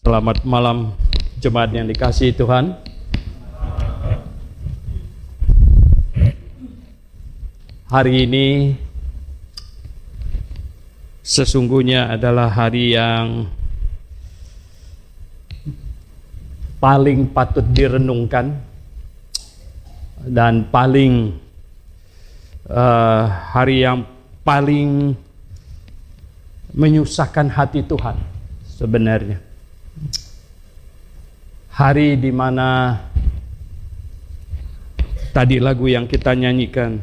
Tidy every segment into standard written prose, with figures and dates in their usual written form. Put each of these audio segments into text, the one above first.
Selamat malam jemaat yang dikasihi Tuhan. Hari ini sesungguhnya adalah hari yang paling patut direnungkan dan hari yang paling menyusahkan hati Tuhan sebenarnya. Hari di mana tadi lagu yang kita nyanyikan,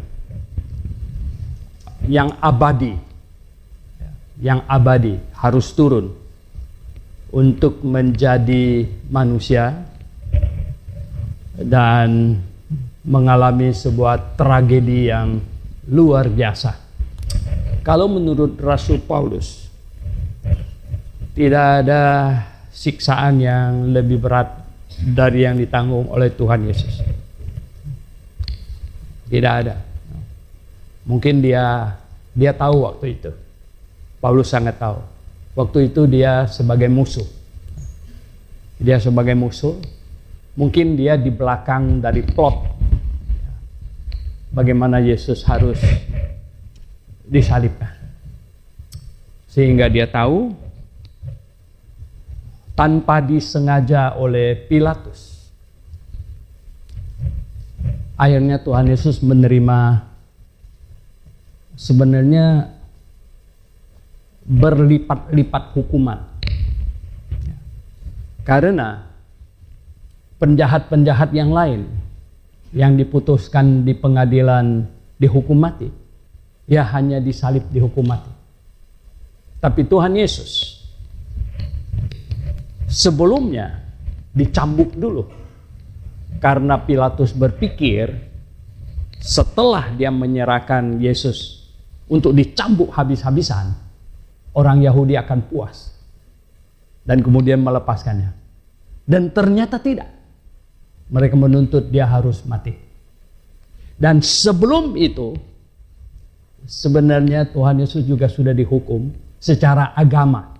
yang abadi harus turun untuk menjadi manusia dan mengalami sebuah tragedi yang luar biasa. Kalau menurut Rasul Paulus, tidak ada siksaan yang lebih berat dari yang ditanggung oleh Tuhan Yesus. Tidak ada. Mungkin dia tahu waktu itu. Paulus sangat tahu. Waktu itu dia sebagai musuh. Mungkin dia di belakang dari plot bagaimana Yesus harus disalibkan. Sehingga dia tahu tanpa disengaja oleh Pilatus. Akhirnya Tuhan Yesus menerima sebenarnya berlipat-lipat hukuman. Karena penjahat-penjahat yang lain yang diputuskan di pengadilan dihukum mati, ya hanya disalib dihukum mati. Tapi Tuhan Yesus sebelumnya dicambuk dulu. Karena Pilatus berpikir setelah dia menyerahkan Yesus untuk dicambuk habis-habisan, orang Yahudi akan puas dan kemudian melepaskannya. Dan ternyata tidak. Mereka menuntut dia harus mati. Dan sebelum itu sebenarnya Tuhan Yesus juga sudah dihukum secara agama.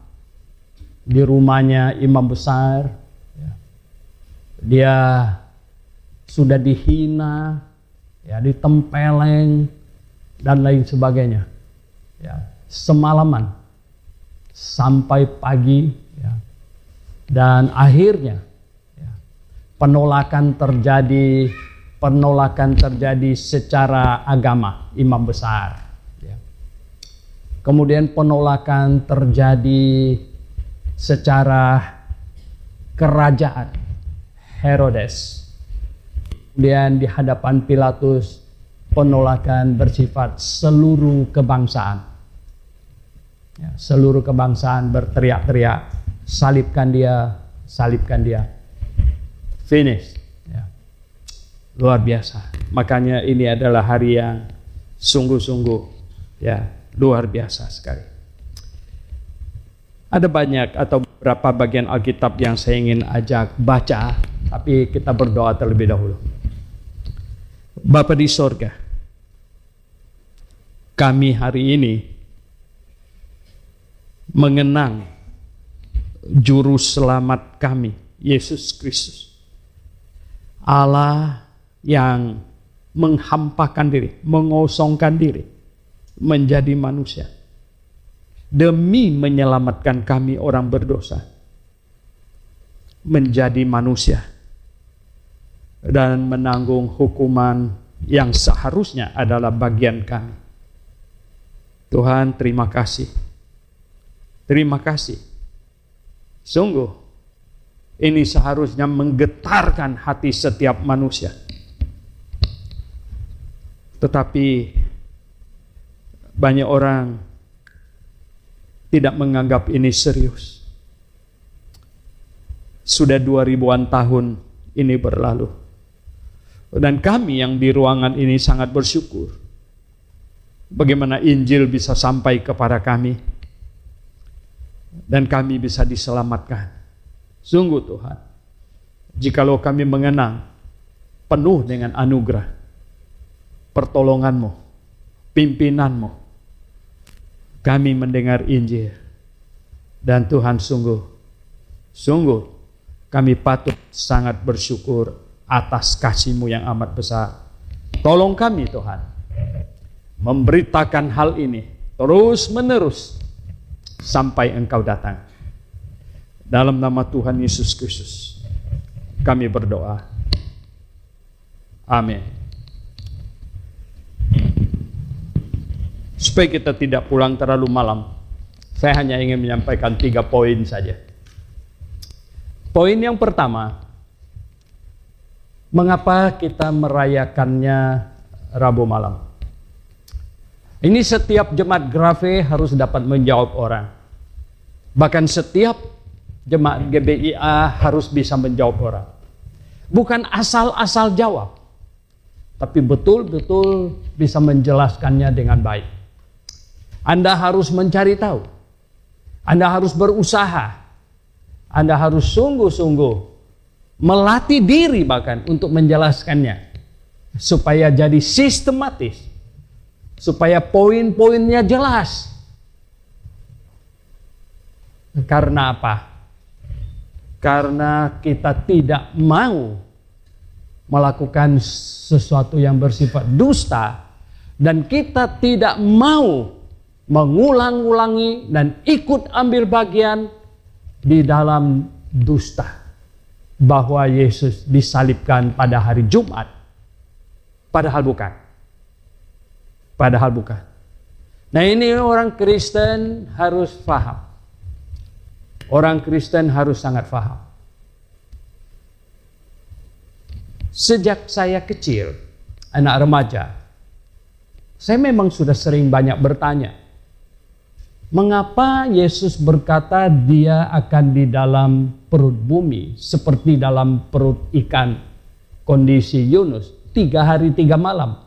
Di rumahnya imam besar, dia sudah dihina, ditempeleng dan lain sebagainya, semalaman sampai pagi, dan akhirnya penolakan terjadi secara agama imam besar, kemudian penolakan terjadi secara kerajaan Herodes. Kemudian di hadapan Pilatus penolakan bersifat seluruh kebangsaan. Seluruh kebangsaan berteriak-teriak, salibkan dia, salibkan dia. Finish. Luar biasa. Makanya ini adalah hari yang sungguh-sungguh luar biasa sekali. Ada banyak atau beberapa bagian Alkitab yang saya ingin ajak baca, tapi kita berdoa terlebih dahulu. Bapa di sorga, kami hari ini mengenang Juru Selamat kami, Yesus Kristus. Allah yang menghampakan diri, mengosongkan diri, menjadi manusia. Demi menyelamatkan kami orang berdosa menjadi manusia dan menanggung hukuman yang seharusnya adalah bagian kami. Tuhan, terima kasih. Terima kasih. Sungguh ini seharusnya menggetarkan hati setiap manusia. Tetapi banyak orang tidak menganggap ini serius. Sudah 2000-an tahun ini berlalu. Dan kami yang di ruangan ini sangat bersyukur. Bagaimana Injil bisa sampai kepada kami. Dan kami bisa diselamatkan. Sungguh Tuhan, jikalau kami mengenang penuh dengan anugerah, pertolongan-Mu, pimpinan-Mu, kami mendengar Injil, dan Tuhan sungguh Sungguh kami patut sangat bersyukur atas kasih-Mu yang amat besar. Tolong kami Tuhan, memberitakan hal ini terus menerus sampai Engkau datang. Dalam nama Tuhan Yesus Kristus kami berdoa. Amin. Supaya kita tidak pulang terlalu malam, saya hanya ingin menyampaikan 3 poin saja. Poin yang pertama, mengapa kita merayakannya Rabu malam? Ini setiap jemaat Grafe harus dapat menjawab orang. Bahkan setiap jemaat GBIA harus bisa menjawab orang. Bukan asal-asal jawab, tapi betul-betul bisa menjelaskannya dengan baik. Anda harus mencari tahu. Anda harus berusaha. Anda harus sungguh-sungguh melatih diri bahkan untuk menjelaskannya. Supaya jadi sistematis. Supaya poin-poinnya jelas. Karena apa? Karena kita tidak mau melakukan sesuatu yang bersifat dusta. Dan kita tidak mau mengulang-ulangi dan ikut ambil bagian di dalam dusta bahwa Yesus disalibkan pada hari Jumat. Padahal bukan. Padahal bukan. Nah, ini orang Kristen harus paham. Orang Kristen harus sangat paham. Sejak saya kecil, anak remaja, saya memang sudah sering banyak bertanya, mengapa Yesus berkata dia akan di dalam perut bumi seperti dalam perut ikan, kondisi Yunus 3 hari 3 malam.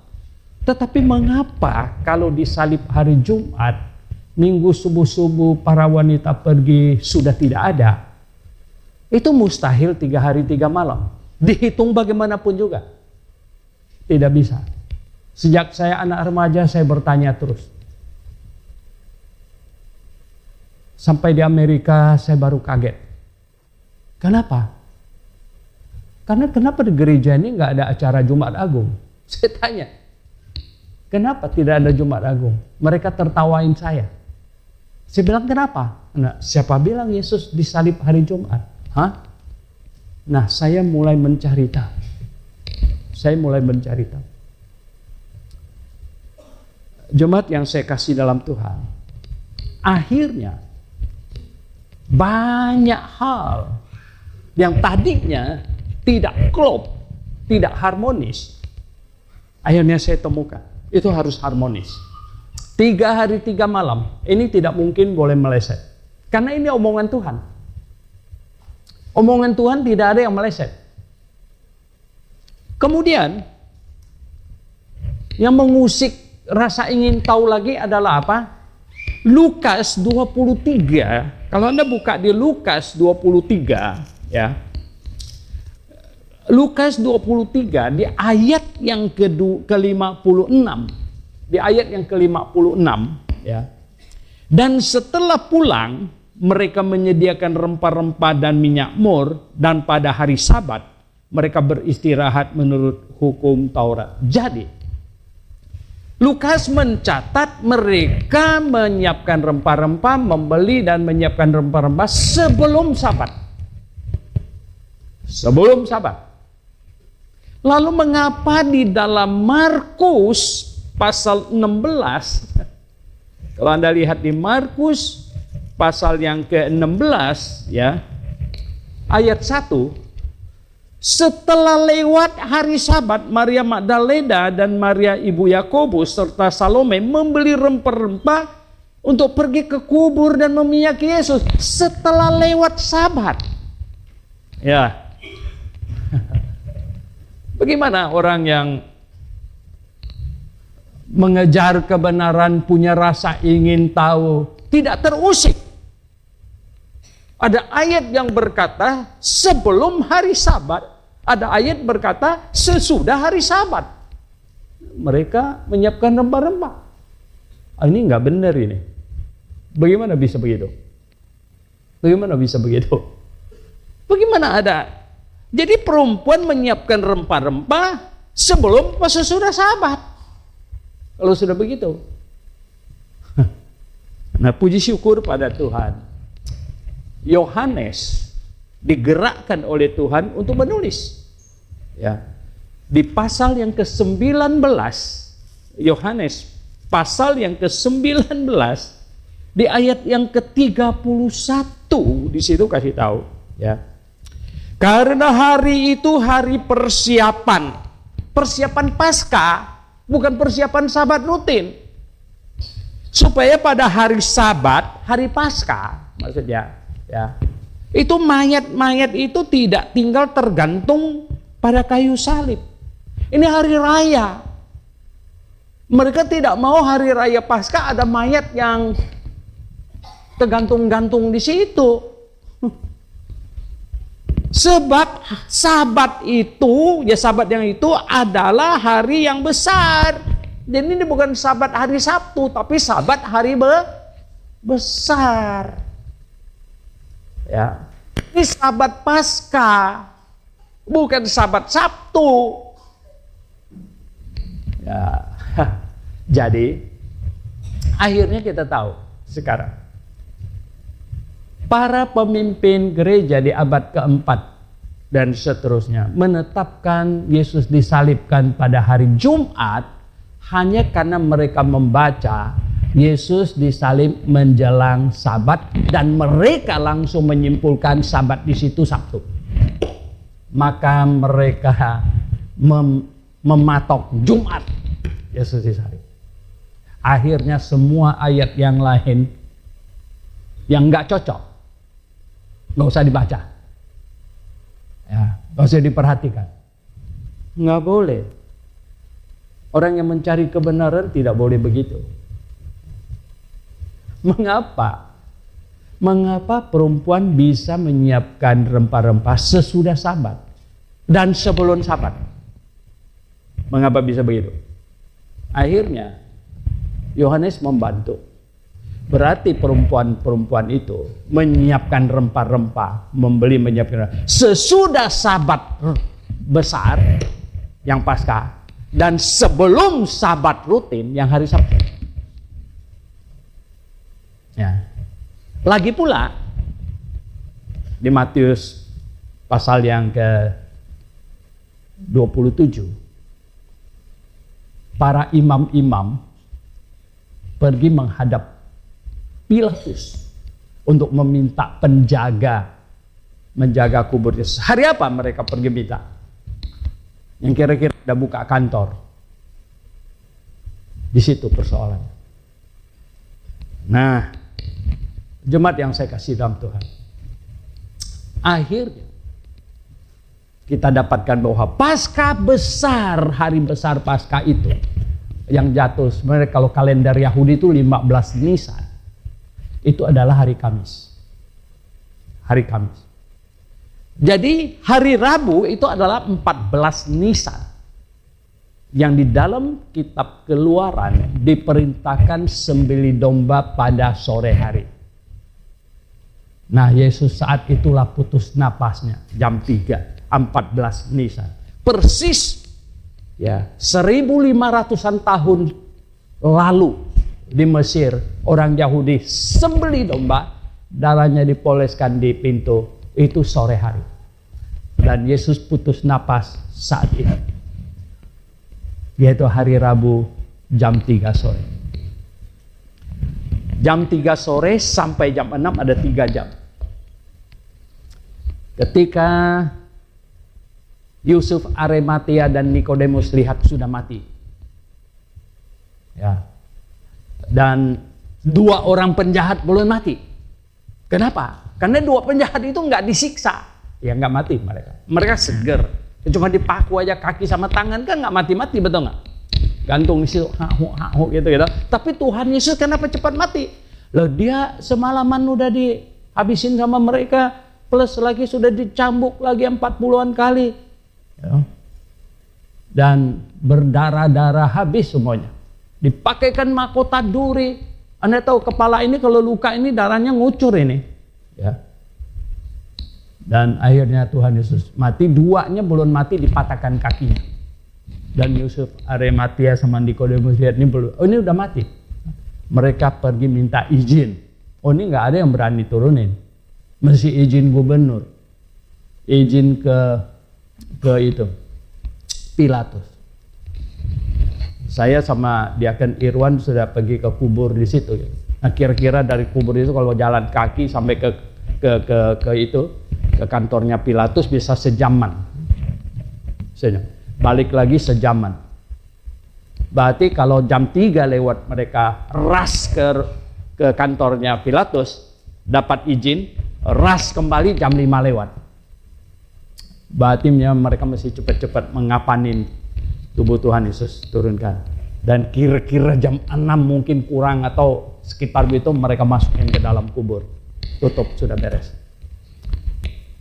Tetapi mengapa kalau disalib hari Jumat, Minggu subuh-subuh para wanita pergi sudah tidak ada? Itu mustahil 3 hari 3 malam. Dihitung bagaimanapun juga tidak bisa. Sejak saya anak remaja saya bertanya terus. Sampai di Amerika saya baru kaget. Kenapa? Karena kenapa di gereja ini nggak ada acara Jumat Agung? Saya tanya. Kenapa tidak ada Jumat Agung? Mereka tertawain saya. Saya bilang kenapa? Nah, siapa bilang Yesus disalib hari Jumat? Hah? Nah, saya mulai mencari tahu. Jemaat yang saya kasih dalam Tuhan, akhirnya banyak hal yang tadinya tidak klop, tidak harmonis, akhirnya saya temukan itu harus harmonis. 3 hari 3 malam ini tidak mungkin boleh meleset, karena ini omongan Tuhan. Omongan Tuhan tidak ada yang meleset. Kemudian yang mengusik rasa ingin tahu lagi adalah apa? Lukas 23. Kalau Anda buka di Lukas 23, ya. Lukas 23 di ayat yang ke-56. Di ayat yang ke-56, ya. Dan setelah pulang, mereka menyediakan rempah-rempah dan minyak mur, dan pada hari Sabat mereka beristirahat menurut hukum Taurat. Jadi Lukas mencatat mereka menyiapkan rempah-rempah, membeli dan menyiapkan rempah-rempah sebelum Sabat. Sebelum Sabat. Lalu mengapa di dalam Markus pasal 16, kalau Anda lihat di Markus pasal yang ke-16, ya, ayat 1, setelah lewat hari Sabat, Maria Magdalena dan Maria ibu Yakobus serta Salome membeli rempah-rempah untuk pergi ke kubur dan meminyaki Yesus setelah lewat Sabat. Ya. Bagaimana orang yang mengejar kebenaran, punya rasa ingin tahu, tidak terusik? Ada ayat yang berkata sebelum hari Sabat, ada ayat berkata sesudah hari Sabat. Mereka menyiapkan rempah-rempah. Ini nggak benar ini. Bagaimana bisa begitu? Bagaimana bisa begitu? Bagaimana ada? Jadi perempuan menyiapkan rempah-rempah sebelum pas sesudah Sabat. Kalau sudah begitu. Nah, puji syukur pada Tuhan. Yohanes digerakkan oleh Tuhan untuk menulis. Ya. Di pasal yang ke-19, Yohanes pasal yang ke-19 di ayat yang ke-31 di situ kasih tahu, ya. Karena hari itu hari persiapan. Persiapan Paskah, bukan persiapan Sabat rutin. Supaya pada hari Sabat, hari Paskah maksudnya, ya. Itu mayat-mayat itu tidak tinggal tergantung pada kayu salib. Ini hari raya. Mereka tidak mau hari raya Paskah ada mayat yang tergantung-gantung di situ. Sebab Sabat itu, ya Sabat yang itu adalah hari yang besar. Jadi ini bukan Sabat hari Sabtu, tapi Sabat hari besar. Ya. Ini Sabat Paskah, bukan Sabat Sabtu. Ya. Jadi akhirnya kita tahu sekarang para pemimpin gereja di abad keempat dan seterusnya menetapkan Yesus disalibkan pada hari Jumat hanya karena mereka membaca Yesus disalib menjelang Sabat dan mereka langsung menyimpulkan Sabat di situ Sabtu. Maka mereka mematok Jumat Yesus disalib. Akhirnya semua ayat yang lain yang nggak cocok nggak usah dibaca, ya, nggak usah diperhatikan. Nggak boleh. Orang yang mencari kebenaran tidak boleh begitu. Mengapa? Mengapa perempuan bisa menyiapkan rempah-rempah sesudah Sabat dan sebelum Sabat? Mengapa bisa begitu? Akhirnya Yohanes membantu. Berarti perempuan-perempuan itu menyiapkan rempah-rempah, menyiapkan sesudah Sabat besar yang Paskah dan sebelum Sabat rutin yang hari Sabtu. Ya. Lagi pula di Matius pasal yang ke-27, para imam-imam pergi menghadap Pilatus untuk meminta menjaga kubur Yesus. Hari apa mereka pergi minta? Yang kira-kira ada buka kantor. Di situ persoalannya. Nah, jemaat yang saya kasih dalam Tuhan. Akhirnya kita dapatkan bahwa Paskah besar, hari besar Paskah itu yang jatuh sebenarnya kalau kalender Yahudi itu 15 Nisan. Itu adalah hari Kamis. Hari Kamis. Jadi hari Rabu itu adalah 14 Nisan. Yang di dalam kitab Keluaran diperintahkan sembelih domba pada sore hari. Nah, Yesus saat itulah putus napasnya jam 3, 14 Nisan. Persis ya 1500-an tahun lalu di Mesir, orang Yahudi sembelih domba, darahnya dipoleskan di pintu, itu sore hari. Dan Yesus putus napas saat itu. Yaitu hari Rabu jam 3 sore. Jam 3 sore sampai jam 6 ada 3 jam. Ketika Yusuf Arimatea dan Nikodemus lihat sudah mati. Ya. Dan 2 orang penjahat belum mati. Kenapa? Karena 2 penjahat itu nggak disiksa. Ya nggak mati mereka. Mereka seger. Cuma dipaku aja kaki sama tangan kan nggak mati-mati, betul nggak? Gantung di situ, hahu gitu. Tapi Tuhan Yesus kenapa cepat mati? Loh, dia semalaman udah dihabisin sama mereka, plus lagi sudah dicambuk lagi 40-an kali. Ya. Dan berdarah-darah habis semuanya. Dipakaikan mahkota duri. Anda tahu kepala ini kalau luka ini darahnya ngucur ini. Ya. Dan akhirnya Tuhan Yesus mati, duanya belum mati dipatahkan kakinya. Dan Yusuf Arimatia sama Nikodemus lihat ini belum, oh ini udah mati. Mereka pergi minta izin. Oh ini nggak ada yang berani turunin, mesti izin gubernur, izin ke itu Pilatus. Saya sama Diaken Irwan sudah pergi ke kubur di situ. Nah kira-kira dari kubur itu kalau jalan kaki sampai ke kantornya Pilatus bisa sejaman. Balik lagi sejaman. Berarti kalau jam 3 lewat mereka ras ke kantornya Pilatus, dapat izin, ras kembali jam 5 lewat. Berarti mereka mesti cepat-cepat mengapanin tubuh Tuhan Yesus turunkan. Dan kira-kira jam 6 mungkin kurang atau sekitar itu mereka masukin ke dalam kubur. Tutup, sudah beres.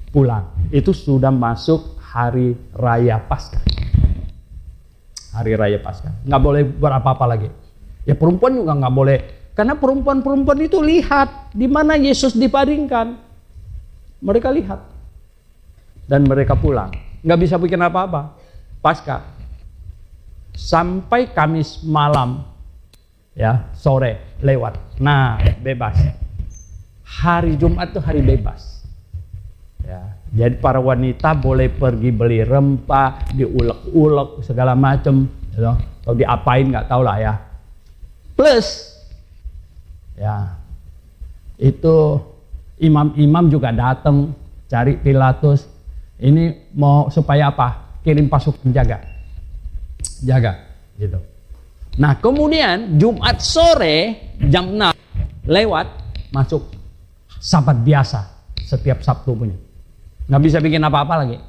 Pulang. Itu sudah masuk hari raya Paskah. Hari raya Paskah. Nggak boleh berapa-apa lagi. Ya perempuan juga nggak boleh. Karena perempuan-perempuan itu lihat di mana Yesus dibaringkan. Mereka lihat. Dan mereka pulang. Nggak bisa bikin apa-apa. Paskah. Sampai Kamis malam. Ya, sore lewat. Nah, bebas. Hari Jumat itu hari bebas. Ya, jadi para wanita boleh pergi beli rempah, diulek-ulek segala macam, gitu. Atau diapain nggak tahu lah ya. Plus, ya itu imam-imam juga datang cari Pilatus. Ini mau supaya apa? Kirim pasukan jaga, gitu. Nah kemudian Jumat sore jam 6 lewat masuk Sabat biasa setiap Sabtu punya. Nggak bisa bikin apa-apa lagi.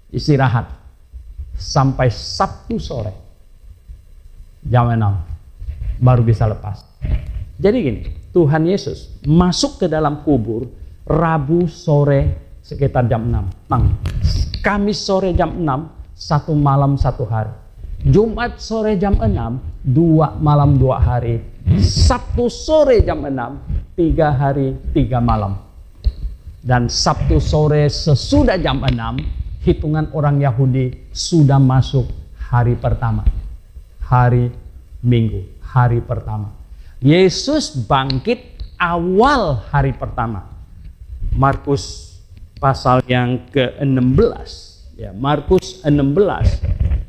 Istirahat. Sampai Sabtu sore. Jam 6. Baru bisa lepas. Jadi gini, Tuhan Yesus masuk ke dalam kubur Rabu sore sekitar jam 6. Kamis sore jam 6, 1 malam 1 hari. Jumat sore jam 6, 2 malam 2 hari. Sabtu sore jam 6, 3 hari 3 malam. Dan Sabtu sore sesudah jam 6, hitungan orang Yahudi sudah masuk hari pertama. Hari Minggu, hari pertama. Yesus bangkit awal hari pertama. Markus pasal yang ke-16, ya, Markus 16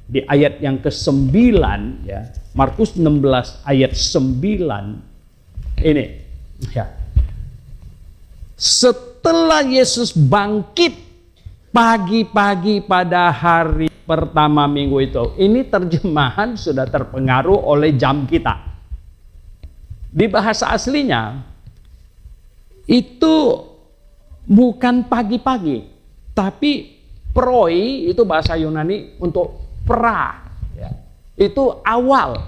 di ayat yang ke-9, ya. Markus 16 ayat 9 ini, ya. Setelah Yesus bangkit pagi-pagi pada hari pertama minggu itu, ini terjemahan sudah terpengaruh oleh jam kita. Di bahasa aslinya itu bukan pagi-pagi, tapi proi itu bahasa Yunani untuk pra, ya. Itu awal.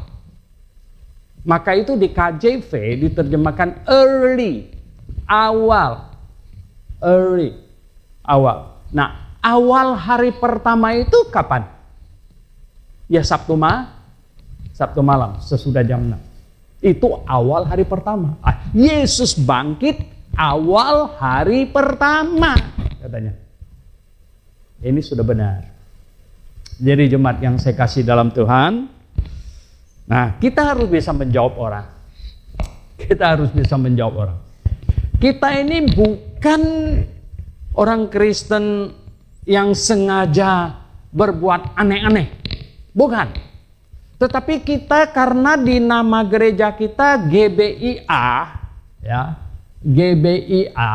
Maka itu di KJV diterjemahkan early, awal, early, awal. Nah, awal hari pertama itu kapan? Ya Sabtu malam sesudah jam 6. Itu awal hari pertama. Yesus bangkit awal hari pertama, katanya. Ini sudah benar. Jadi jemaat yang saya kasih dalam Tuhan, nah kita harus bisa menjawab orang. Kita harus bisa menjawab orang. Kita ini bukan orang Kristen yang sengaja berbuat aneh-aneh. Bukan. Tetapi kita karena di nama gereja kita GBIA, ya, GBIA,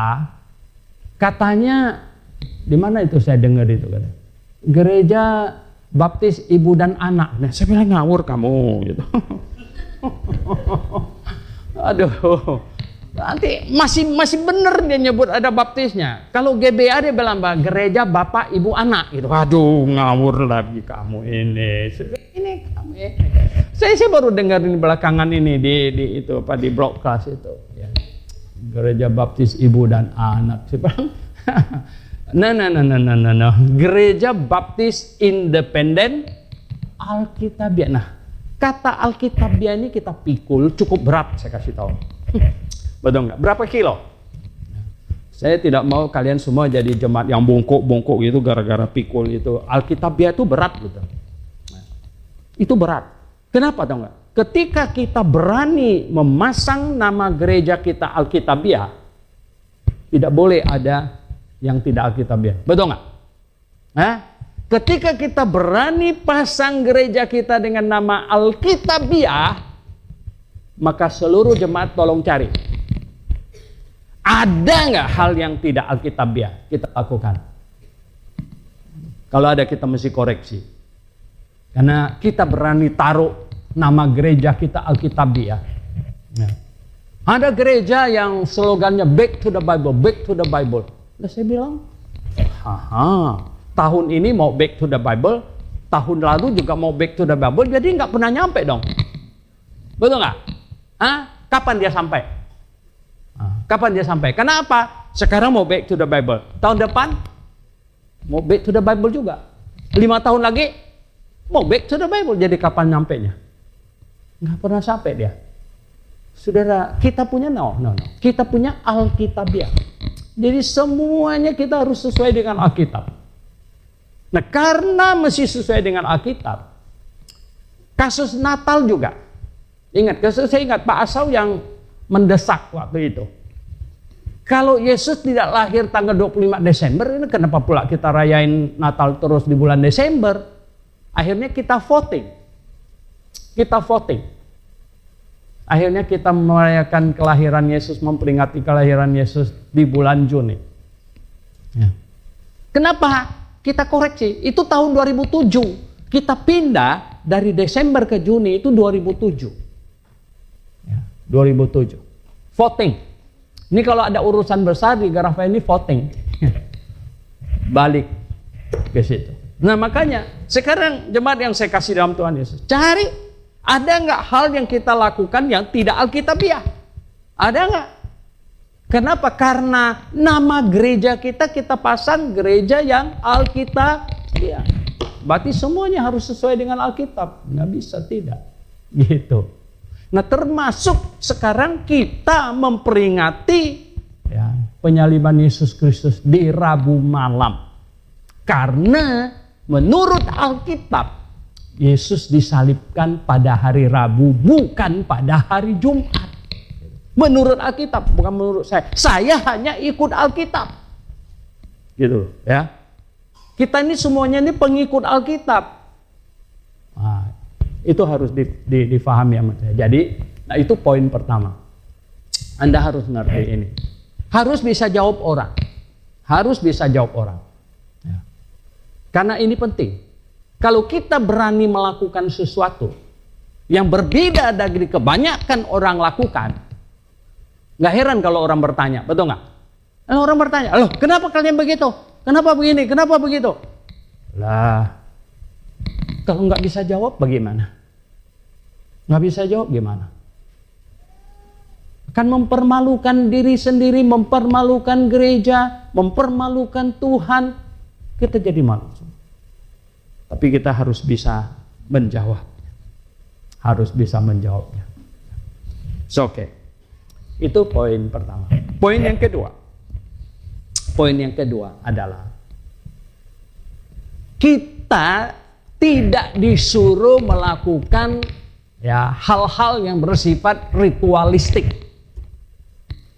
katanya di mana itu saya dengar itu katanya, Gereja Baptis Ibu dan Anak. Nah, saya bilang ngawur kamu gitu. Aduh, nanti masih bener dia nyebut ada baptisnya. Kalau GBA dia bilang Gereja Bapak Ibu Anak gitu. Aduh, ngawur lagi kamu ini. Ini kamu ini. Saya baru dengerin belakangan ini di itu apa di broadcast itu. Ya. Gereja Baptis Ibu dan Anak. Saya bilang, Nah. Gereja Baptis Independen Alkitabiah. Nah, kata Alkitabiah ini kita pikul cukup berat, saya kasih tahu. Betul nggak? Berapa kilo? Saya tidak mau kalian semua jadi jemaat yang bongkok-bongkok gitu gara-gara pikul itu. Alkitabiah itu berat gitu. Itu berat. Kenapa tahu nggak? Ketika kita berani memasang nama gereja kita Alkitabiah, tidak boleh ada yang tidak Alkitabiah. Betul nggak? Ketika kita berani pasang gereja kita dengan nama Alkitabiah, maka seluruh jemaat tolong cari. Ada nggak hal yang tidak Alkitabiah kita lakukan? Kalau ada kita mesti koreksi. Karena kita berani taruh nama gereja kita Alkitabiah. Ada gereja yang slogannya back to the Bible, back to the Bible. Nah, saya bilang, tahun ini mau back to the Bible, tahun lalu juga mau back to the Bible, jadi nggak pernah nyampe dong. Betul nggak? Kapan dia sampai? Kapan dia sampai? Kenapa? Sekarang mau back to the Bible. Tahun depan mau back to the Bible juga. 5 tahun lagi mau back to the Bible. Jadi kapan nyampenya? Nggak pernah sampai dia. Saudara, kita punya kita punya Alkitabiah. Jadi semuanya kita harus sesuai dengan Alkitab. Nah, karena mesti sesuai dengan Alkitab, kasus Natal juga. Saya ingat Pak Asau yang mendesak waktu itu. Kalau Yesus tidak lahir tanggal 25 Desember, ini kenapa pula kita rayain Natal terus di bulan Desember? Akhirnya kita voting. Akhirnya kita merayakan kelahiran Yesus, memperingati kelahiran Yesus di bulan Juni. Kenapa? Kita koreksi. Itu tahun 2007. Kita pindah dari Desember ke Juni itu 2007. 2007. Voting. Ini kalau ada urusan besar di Garafa ini voting. Balik ke situ. Nah, makanya sekarang jemaat yang saya kasih dalam Tuhan Yesus, cari ada nggak hal yang kita lakukan yang tidak Alkitabiah? Ada nggak? Kenapa? Karena nama gereja kita pasang gereja yang Alkitabiah. Berarti semuanya harus sesuai dengan Alkitab. Nggak bisa tidak. Gitu. Nah, termasuk sekarang kita memperingati penyaliban Yesus Kristus di Rabu malam. Karena menurut Alkitab, Yesus disalibkan pada hari Rabu, bukan pada hari Jumat. Menurut Alkitab, bukan menurut saya. Saya hanya ikut Alkitab. Gitu ya. Kita ini semuanya ini pengikut Alkitab. Nah, itu harus difahami sama saya. Jadi, nah itu poin pertama. Anda harus ngerti ini. Harus bisa jawab orang. Harus bisa jawab orang. Ya. Karena ini penting. Kalau kita berani melakukan sesuatu yang berbeda dari kebanyakan orang lakukan, nggak heran kalau orang bertanya, betul nggak? Orang bertanya, loh kenapa kalian begitu? Kenapa begini? Kenapa begitu? Lah, kalau nggak bisa jawab bagaimana? Nggak bisa jawab gimana? Akan mempermalukan diri sendiri, mempermalukan gereja, mempermalukan Tuhan. Kita jadi malu. Tapi kita harus bisa menjawabnya. Harus bisa menjawabnya. Oke. Itu poin pertama. Poin yang kedua. Poin yang kedua adalah kita tidak disuruh melakukan hal-hal yang bersifat ritualistik.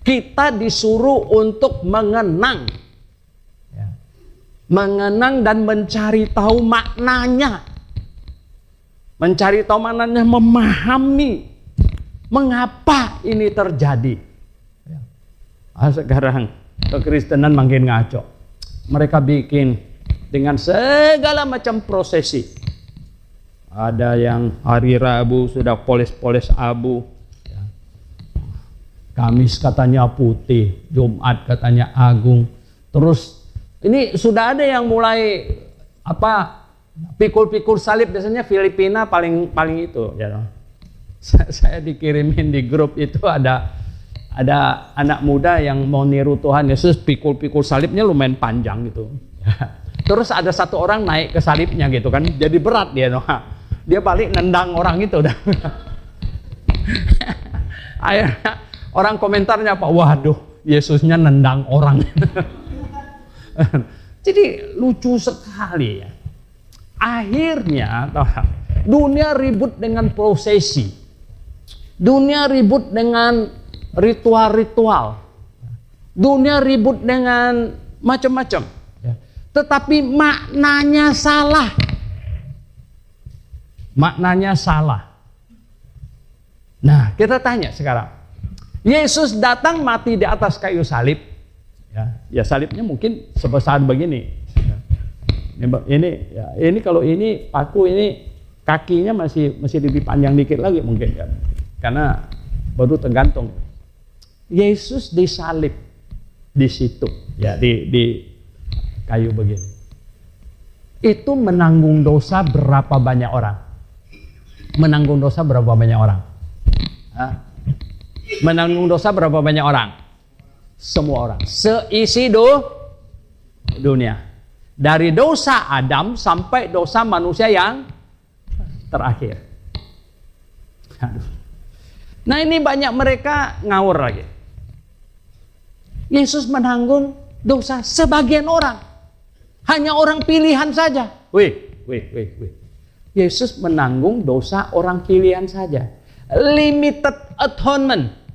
Kita disuruh untuk mengenang dan mencari tahu maknanya. Mencari tahu maknanya, memahami mengapa ini terjadi. Sekarang kekristenan makin ngaco. Mereka bikin dengan segala macam prosesi. Ada yang hari Rabu sudah poles-poles abu, Kamis katanya putih, Jumat katanya agung. Terus ini sudah ada yang mulai pikul-pikul salib. Biasanya Filipina paling itu. Saya dikirimin di grup itu ada anak muda yang mau niru Tuhan Yesus, pikul-pikul salibnya lumayan panjang gitu. Terus ada satu orang naik ke salibnya gitu kan, jadi berat dia. Dia balik nendang orang itu. Akhirnya orang komentarnya waduh, Yesusnya nendang orang. Jadi lucu sekali ya. Akhirnya dunia ribut dengan prosesi. Dunia ribut dengan ritual-ritual. Dunia ribut dengan macam-macam. Tetapi maknanya salah. Maknanya salah. Nah, kita tanya sekarang. Yesus datang mati di atas kayu salib. Ya salibnya mungkin sebesar begini. Ini kalau ini paku ini kakinya masih lebih panjang dikit lagi mungkin ya. Karena baru tergantung. Yesus disalib di situ ya di kayu begini. Itu menanggung dosa berapa banyak orang? Menanggung dosa berapa banyak orang? Menanggung dosa berapa banyak orang? Semua orang, seisi dunia. Dari dosa Adam sampai dosa manusia yang terakhir. Nah, ini banyak mereka ngawur lagi. Yesus menanggung dosa sebagian orang. Hanya orang pilihan saja. Wih. Yesus menanggung dosa orang pilihan saja. Limited atonement.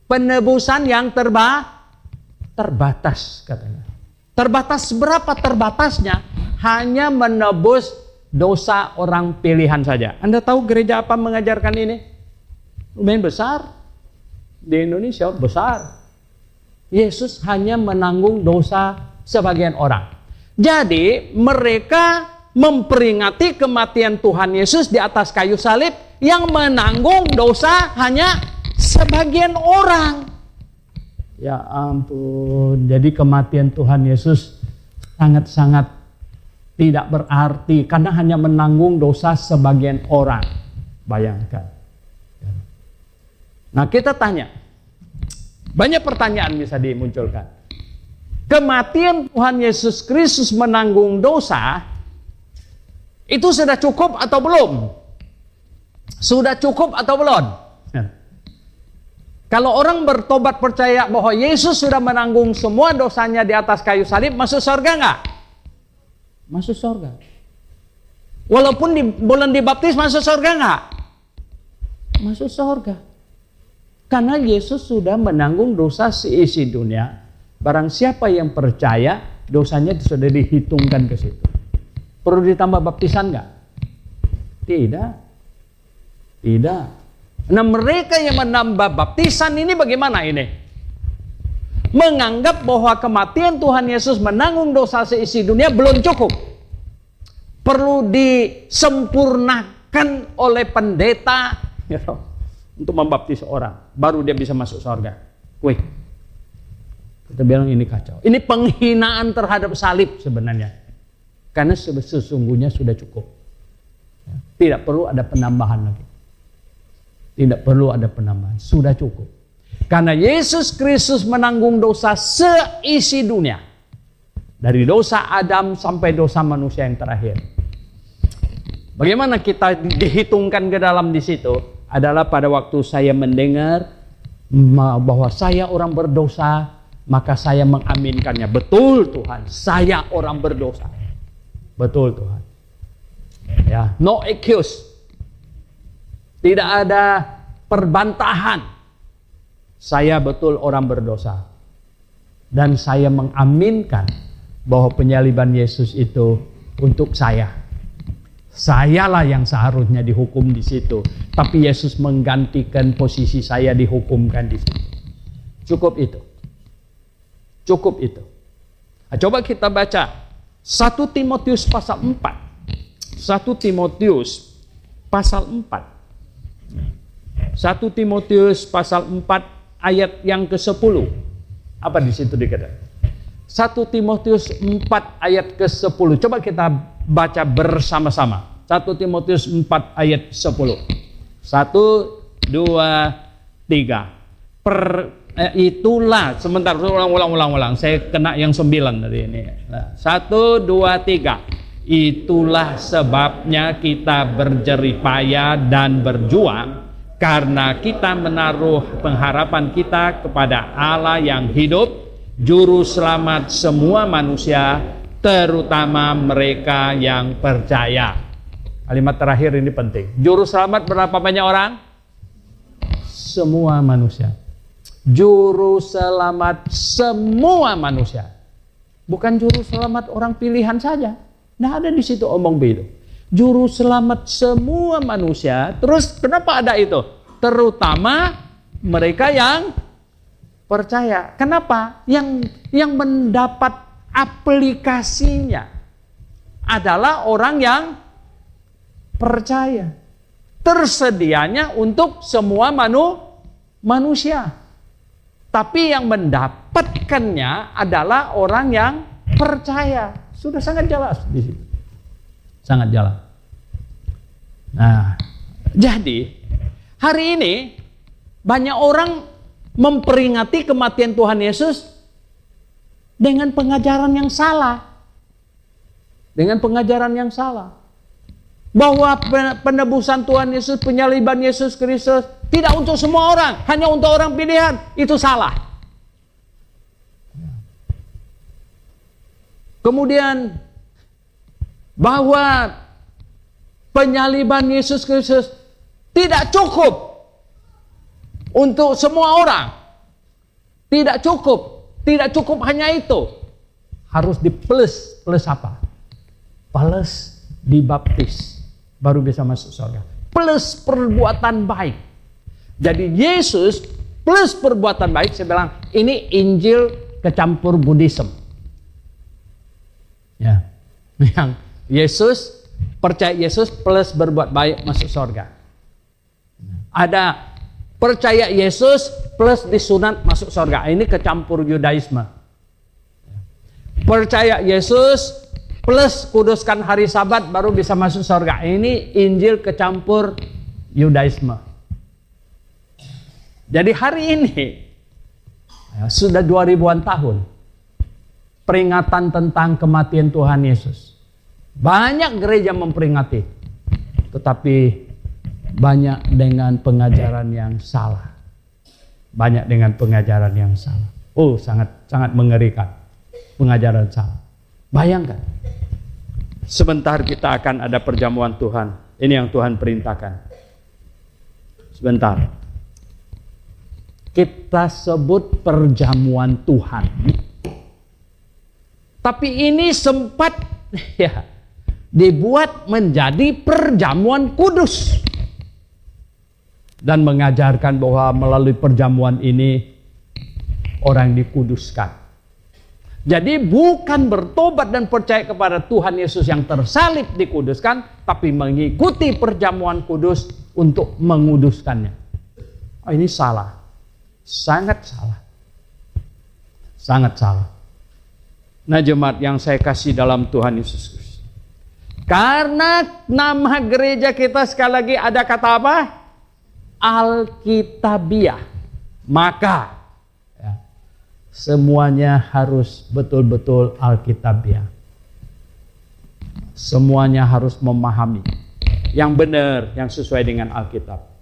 Penebusan yang terbatas katanya. Terbatas berapa terbatasnya? Hanya menebus dosa orang pilihan saja. Anda tahu gereja apa mengajarkan ini? Lumayan besar. Di Indonesia besar. Yesus hanya menanggung dosa sebagian orang. Jadi mereka memperingati kematian Tuhan Yesus di atas kayu salib yang menanggung dosa hanya sebagian orang. Ya ampun. Jadi kematian Tuhan Yesus sangat-sangat tidak berarti karena hanya menanggung dosa sebagian orang. Bayangkan. Nah, kita tanya. Banyak pertanyaan bisa dimunculkan. Kematian Tuhan Yesus Kristus menanggung dosa itu sudah cukup atau belum? Sudah cukup atau belum? Kalau orang bertobat percaya bahwa Yesus sudah menanggung semua dosanya di atas kayu salib, masuk surga enggak? Masuk surga. Walaupun belum dibaptis, masuk surga enggak? Masuk surga. Karena Yesus sudah menanggung dosa seisi dunia. Barang siapa yang percaya, dosanya sudah dihitungkan ke situ. Perlu ditambah baptisan enggak? Tidak. Tidak. Nah, mereka yang menambah baptisan ini bagaimana ini? Menganggap bahwa kematian Tuhan Yesus menanggung dosa seisi dunia belum cukup. Perlu disempurnakan oleh pendeta untuk membaptis orang. Baru dia bisa masuk surga. Wih, kita bilang ini kacau. Ini penghinaan terhadap salib sebenarnya. Karena sesungguhnya sudah cukup. Tidak perlu ada penambahan lagi. Tidak perlu ada penambahan, sudah cukup. Karena Yesus Kristus menanggung dosa seisi dunia. Dari dosa Adam sampai dosa manusia yang terakhir. Bagaimana kita dihitungkan ke dalam di situ? Adalah pada waktu saya mendengar bahwa saya orang berdosa, maka saya mengaminkannya. Betul Tuhan, saya orang berdosa. Betul Tuhan. Ya, no excuse. Tidak ada perbantahan. Saya betul orang berdosa. Dan saya mengaminkan bahwa penyaliban Yesus itu untuk saya. Sayalah yang seharusnya dihukum di situ. Tapi Yesus menggantikan posisi saya dihukumkan di situ. Cukup itu. Cukup itu. Nah, coba kita baca 1 Timotius pasal 4. 1 Timotius pasal 4. 1 Timotius pasal 4 ayat yang ke-10. Apa di situ dikatakan? 1 Timotius 4 ayat ke-10. Coba kita baca bersama-sama. 1 Timotius 4 ayat 10. 1, 2, 3. Itulah, sebentar, ulang. Saya kena yang 9 tadi ini. 1, 2, 3. Itulah sebabnya kita berjerih payah dan berjuang Karena kita menaruh pengharapan kita kepada Allah yang hidup, juru selamat semua manusia, terutama mereka yang percaya. Kalimat terakhir ini penting. Juru selamat berapa banyak orang? Semua manusia. Juru selamat semua manusia. Bukan juru selamat orang pilihan saja. Nah, ada di situ omong begitu. Juru selamat semua manusia. Terus kenapa ada itu? Terutama mereka yang percaya. Kenapa? Yang mendapat aplikasinya adalah orang yang percaya. Tersedianya untuk semua manusia. Tapi yang mendapatkannya adalah orang yang percaya. Sudah sangat jelas di situ. Sangat jelas. Nah, jadi hari ini banyak orang memperingati kematian Tuhan Yesus dengan pengajaran yang salah. Dengan pengajaran yang salah. Bahwa penebusan Tuhan Yesus, penyaliban Yesus Kristus tidak untuk semua orang, hanya untuk orang pilihan. Itu salah. Kemudian bahwa penyaliban Yesus Kristus tidak cukup untuk semua orang. Tidak cukup hanya itu. Harus di plus apa? Plus dibaptis, baru bisa masuk surga. Plus perbuatan baik. Jadi Yesus plus perbuatan baik, saya bilang ini Injil kecampur Buddhism. Ya, yang Yesus, percaya Yesus plus berbuat baik masuk surga. Ada percaya Yesus plus disunat masuk surga. Ini kecampur Yudaisme. Percaya Yesus plus kuduskan hari Sabat baru bisa masuk surga. Ini Injil kecampur Yudaisme. Jadi hari ini ya, sudah 2000-an tahun peringatan tentang kematian Tuhan Yesus. Banyak gereja memperingati, tetapi banyak dengan pengajaran yang salah. Banyak dengan pengajaran yang salah. Oh, sangat mengerikan. Pengajaran salah. Bayangkan, sebentar kita akan ada perjamuan Tuhan. Ini yang Tuhan perintahkan. Sebentar. Kita sebut perjamuan Tuhan. Tapi ini sempat ya dibuat menjadi perjamuan kudus. Dan mengajarkan bahwa melalui perjamuan ini orang dikuduskan. Jadi bukan bertobat dan percaya kepada Tuhan Yesus yang tersalib dikuduskan, tapi mengikuti perjamuan kudus untuk menguduskannya. Oh, ini salah. Sangat salah. Sangat salah. Nah, jemaat yang saya kasih dalam Tuhan Yesus Kristus. Karena nama gereja kita sekali lagi ada kata apa? Alkitabiah. Maka ya, semuanya harus betul-betul Alkitabiah. Semuanya harus memahami yang benar, yang sesuai dengan Alkitab.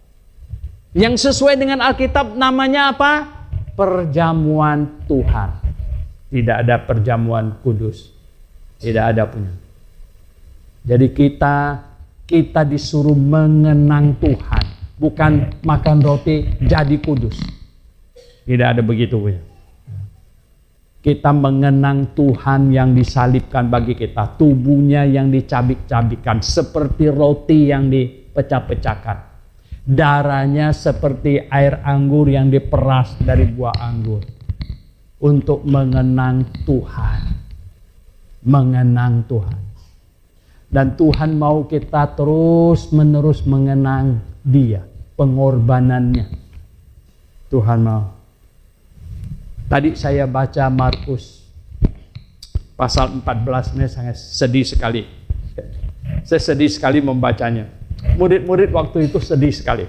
Yang sesuai dengan Alkitab namanya apa? Perjamuan Tuhan. Tidak ada perjamuan kudus. Tidak ada punya. Jadi kita disuruh mengenang Tuhan. Bukan makan roti jadi kudus. Tidak ada begitu punya. Kita mengenang Tuhan yang disalibkan bagi kita. Tubuhnya yang dicabik-cabikkan. Seperti roti yang dipecah-pecahkan. Darahnya seperti air anggur yang diperas dari buah anggur. Untuk mengenang Tuhan. Mengenang Tuhan. Dan Tuhan mau kita terus-menerus mengenang Dia. Pengorbanannya. Tuhan mau. Tadi saya baca Markus pasal 14, ini sangat sedih sekali. Saya sedih sekali membacanya. Murid-murid waktu itu sedih sekali.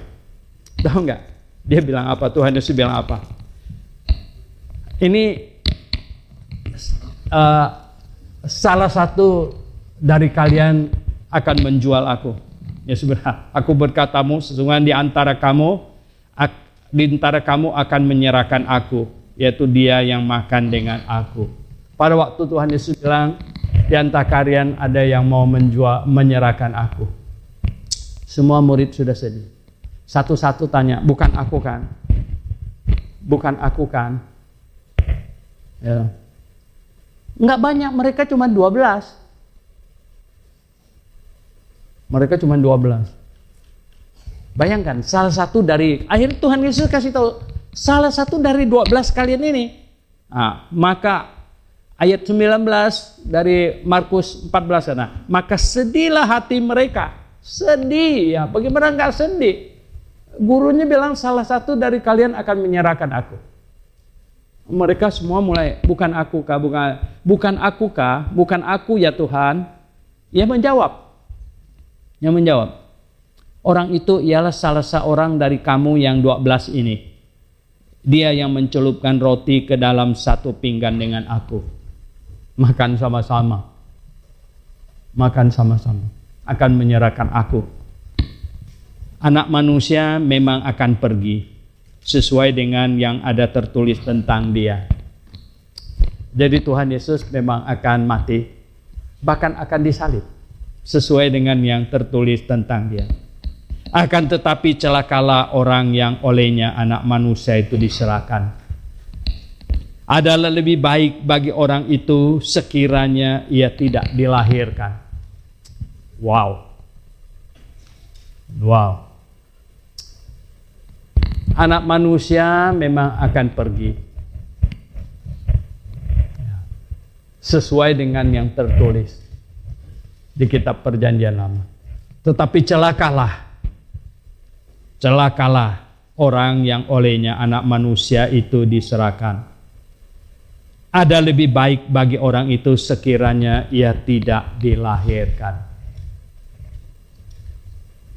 Tahu nggak? Dia bilang apa? Tuhan Yesus bilang apa? Ini salah satu dari kalian akan menjual aku. Yesus berkata, aku berkatamu sesungguhnya di antara kamu akan menyerahkan aku, yaitu dia yang makan dengan aku. Pada waktu Tuhan Yesus bilang, di antara kalian ada yang mau menyerahkan aku. Semua murid sudah sedih. Satu-satu tanya, bukan aku kan? Bukan aku kan? Ya. Enggak banyak, mereka cuma 12. Mereka cuma 12. Bayangkan, salah satu dari, akhirnya Tuhan Yesus kasih tahu, salah satu dari 12 kalian ini. Nah, maka ayat 19 dari Markus 14 sana, maka sedihlah hati mereka. Sedih ya, bagaimana enggak sedih? Gurunya bilang salah satu dari kalian akan menyerahkan aku. Mereka semua mulai, bukan aku kah, bukan aku kah, bukan aku ya Tuhan. Ia menjawab. Yang menjawab, orang itu ialah salah seorang dari kamu yang 12 ini. Dia yang mencelupkan roti ke dalam satu pinggan dengan aku. Makan sama-sama. Makan sama-sama. Akan menyerahkan aku. Anak manusia memang akan pergi sesuai dengan yang ada tertulis tentang dia. Jadi Tuhan Yesus memang akan mati, bahkan akan disalib sesuai dengan yang tertulis tentang dia. Akan tetapi celakalah orang yang olehnya anak manusia itu diserahkan. Adalah lebih baik bagi orang itu sekiranya ia tidak dilahirkan. Wow. Anak manusia memang akan pergi sesuai dengan yang tertulis di kitab Perjanjian Lama. Tetapi celakalah orang yang olehnya anak manusia itu diserahkan. Ada lebih baik bagi orang itu sekiranya ia tidak dilahirkan.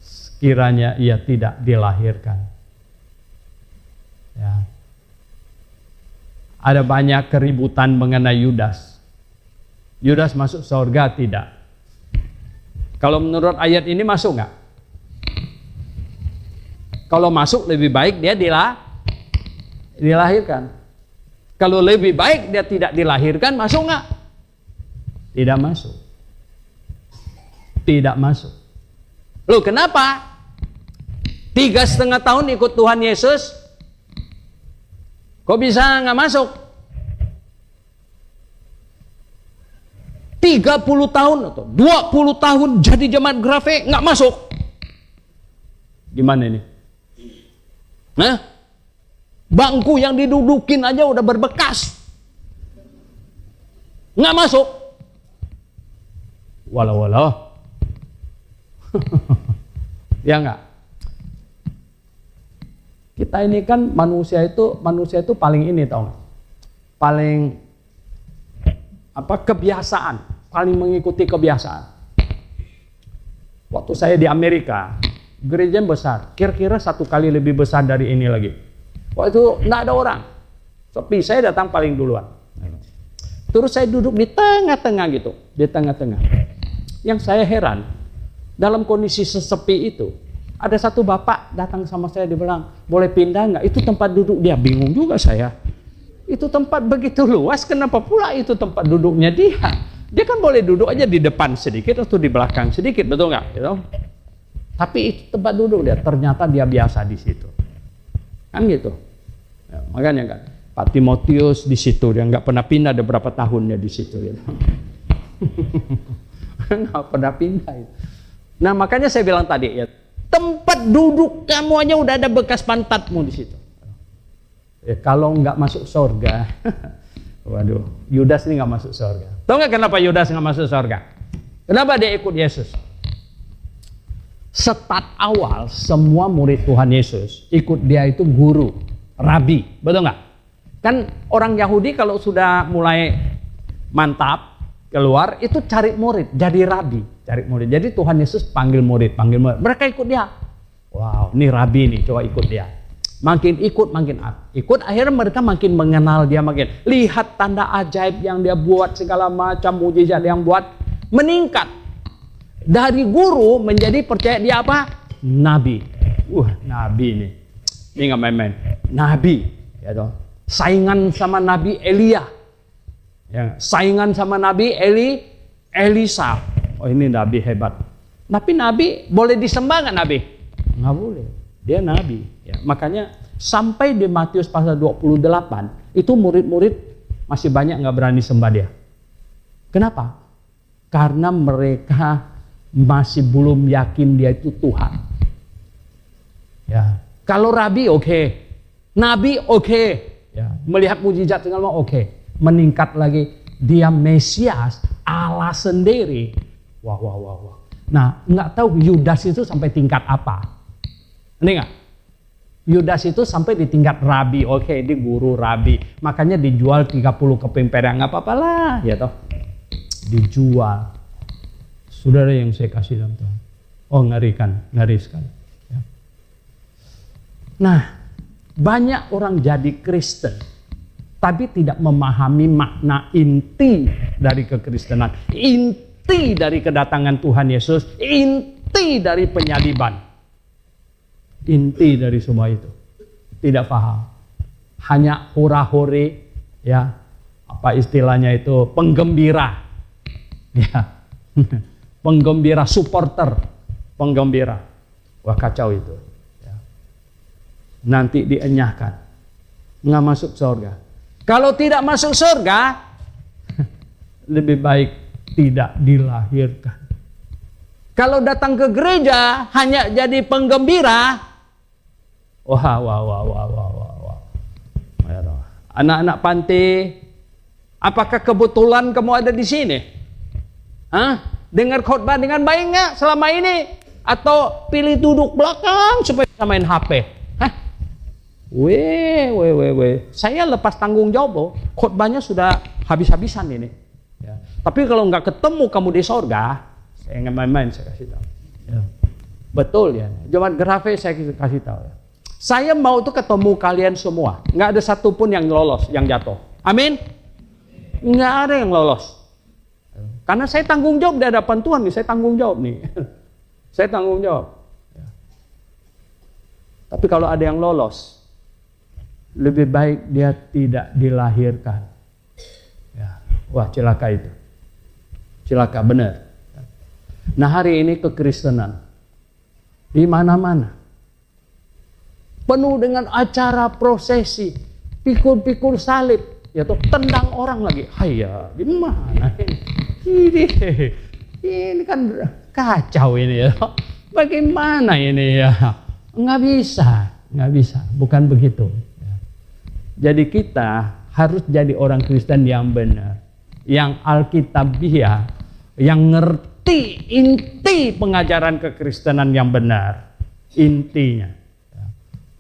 Sekiranya ia tidak dilahirkan. Ya. Ada banyak keributan mengenai Yudas. Yudas masuk surga tidak? Kalau menurut ayat ini masuk nggak? Kalau masuk lebih baik dia dilahirkan. Kalau lebih baik dia tidak dilahirkan, masuk nggak? Tidak masuk. Tidak masuk. Loh kenapa? 3,5 tahun ikut Tuhan Yesus, kok bisa nggak masuk? 30 tahun atau 20 tahun jadi jemaat Grafe nggak masuk. Gimana ini? Nah, bangku yang didudukin aja udah berbekas, nggak masuk. Walau. Ya nggak? Kita ini kan manusia itu paling ini tau nggak? Paling kebiasaan, paling mengikuti kebiasaan. Waktu saya di Amerika, gereja besar, kira-kira 1 kali lebih besar dari ini lagi. Waktu itu nggak ada orang, tapi saya datang paling duluan. Terus saya duduk di tengah-tengah gitu, di tengah-tengah. Yang saya heran, dalam kondisi sesepi itu, ada satu bapak datang sama saya, dia bilang, boleh pindah nggak? Itu tempat duduk dia. Bingung juga saya. Itu tempat begitu luas, kenapa pula itu tempat duduknya dia? Dia kan boleh duduk aja di depan sedikit atau di belakang sedikit, betul nggak? Gitu. Tapi itu tempat duduk dia. Ternyata dia biasa di situ. Kan gitu. Ya, makanya kan, Pak Timotius di situ, dia nggak pernah pindah, ada berapa tahunnya di situ. Gitu. Nggak pernah pindah. Nah makanya saya bilang tadi ya, tempat duduk kamu aja udah ada bekas pantatmu di situ. Ya, kalau nggak masuk surga, waduh, Yudas ini nggak masuk surga. Tahu nggak kenapa Yudas nggak masuk surga? Kenapa dia ikut Yesus? Start awal semua murid Tuhan Yesus ikut dia itu guru, rabi, betul nggak? Kan orang Yahudi kalau sudah mulai mantap keluar itu cari murid, jadi rabi, cari murid. Jadi Tuhan Yesus panggil murid. Mereka ikut dia. Wow, ini rabi nih, coba ikut dia. Makin ikut, akhirnya mereka makin mengenal dia, makin lihat tanda ajaib yang dia buat, segala macam mujizat yang buat meningkat. Dari guru menjadi percaya dia apa? Nabi. Nabi ini. Ini nggak main-main. Nabi. Ya toh. Saingan sama Nabi Elia. Ya, saingan sama Nabi Elisa. Oh, ini Nabi hebat. Tapi Nabi boleh disembah nggak Nabi? Nggak boleh. Dia Nabi. Ya, makanya sampai di Matius pasal 28 itu murid-murid masih banyak nggak berani sembah dia. Kenapa? Karena mereka masih belum yakin dia itu Tuhan. Ya, kalau Rabi oke, Nabi oke, ya, melihat mujizat segala macam oke, meningkat lagi dia Mesias Allah sendiri. Wah. Nah, nggak tahu Yudas itu sampai tingkat apa? Ini nggak? Yudas itu sampai di tingkat rabi, oke, dia guru rabi, makanya dijual 30 keping perak, nggak apa-apa lah, ya toh, dijual. Saudara yang saya kasih dalam Tuhan, oh ngeri sekali. Ya. Nah, banyak orang jadi Kristen, tapi tidak memahami makna inti dari kekristenan, inti dari kedatangan Tuhan Yesus, inti dari penyaliban. Inti dari semua itu tidak paham, hanya hura-huri, ya, apa istilahnya itu, penggembira, ya, penggembira, supporter, penggembira. Wah, kacau itu, ya. Nanti dienyahkan, nggak masuk surga. Kalau tidak masuk surga, lebih baik tidak dilahirkan. Kalau datang ke gereja hanya jadi penggembira, wah. Anak-anak panti, apakah kebetulan kamu ada di sini? Hah? Dengar khotbah dengan baik nggak selama ini? Atau pilih duduk belakang supaya bisa main HP? Hah? Saya lepas tanggung jawab, oh. Khotbahnya sudah habis-habisan ini. Ya. Tapi kalau nggak ketemu kamu di sorga, saya nggak main-main, saya kasih tahu. Ya. Betul ya. Jemaat Grafe saya kasih tahu. Ya. Saya mau tuh ketemu kalian semua. Nggak ada satupun yang lolos, yang jatuh. Amin? Nggak ada yang lolos. Karena saya tanggung jawab di hadapan Tuhan nih. Saya tanggung jawab nih. Saya tanggung jawab. Ya. Tapi kalau ada yang lolos, lebih baik dia tidak dilahirkan. Ya. Wah, celaka itu. Celaka benar. Nah, hari ini kekristenan di mana-mana penuh dengan acara prosesi, pikul-pikul salib, ya toh, tendang orang lagi. Hayya, gimana ini? Ini kan kacau ini ya. Bagaimana ini ya? Nggak bisa, bukan begitu. Jadi kita harus jadi orang Kristen yang benar, yang alkitabiah, yang ngerti inti pengajaran kekristenan yang benar, intinya.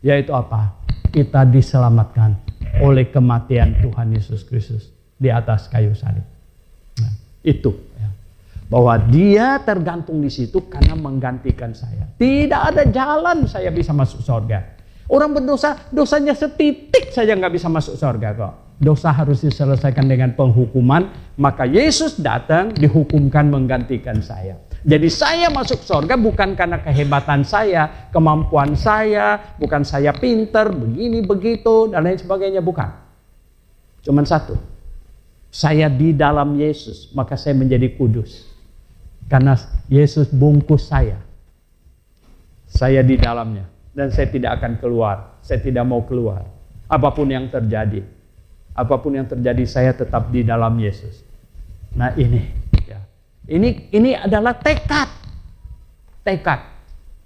Yaitu apa? Kita diselamatkan oleh kematian Tuhan Yesus Kristus di atas kayu salib. Nah, itu ya. Bahwa dia tergantung di situ karena menggantikan saya. Tidak ada jalan saya bisa masuk surga. Orang berdosa, dosanya setitik saja nggak bisa masuk surga kok. Dosa harus diselesaikan dengan penghukuman. Maka Yesus datang dihukumkan menggantikan saya. Jadi saya masuk surga bukan karena kehebatan saya, kemampuan saya, bukan saya pinter, begini, begitu, dan lain sebagainya, bukan. Cuman satu, saya di dalam Yesus, maka saya menjadi kudus. Karena Yesus bungkus saya di dalamnya, dan saya tidak akan keluar, saya tidak mau keluar. Apapun yang terjadi, saya tetap di dalam Yesus. Nah ini. Ini adalah tekad.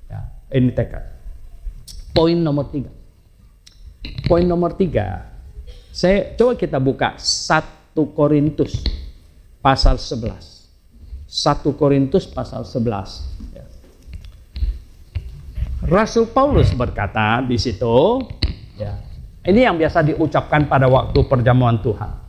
Ya, ini tekad. Poin nomor 3. Coba kita buka 1 Korintus pasal 11. 1 Korintus pasal 11. Ya. Rasul Paulus berkata di situ, ya, ini yang biasa diucapkan pada waktu perjamuan Tuhan.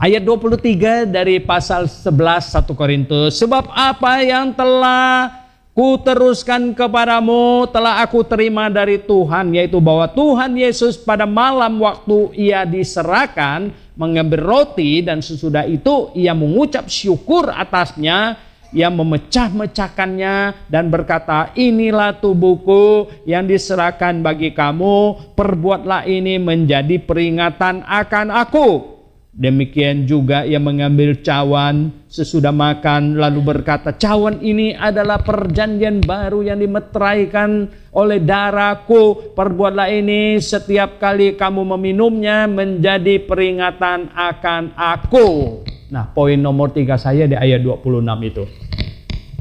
Ayat 23 dari pasal 11 1 Korintus. Sebab apa yang telah kuteruskan kepadamu telah aku terima dari Tuhan, yaitu bahwa Tuhan Yesus pada malam waktu ia diserahkan mengambil roti dan sesudah itu ia mengucap syukur atasnya, Ia memecah-mecahkannya dan berkata, inilah tubuhku yang diserahkan bagi kamu, perbuatlah ini menjadi peringatan akan aku. Demikian juga ia mengambil cawan sesudah makan lalu berkata, cawan ini adalah perjanjian baru yang dimeteraikan oleh darahku. Perbuatlah ini setiap kali kamu meminumnya menjadi peringatan akan aku. Nah, poin nomor 3 saya di ayat 26 itu.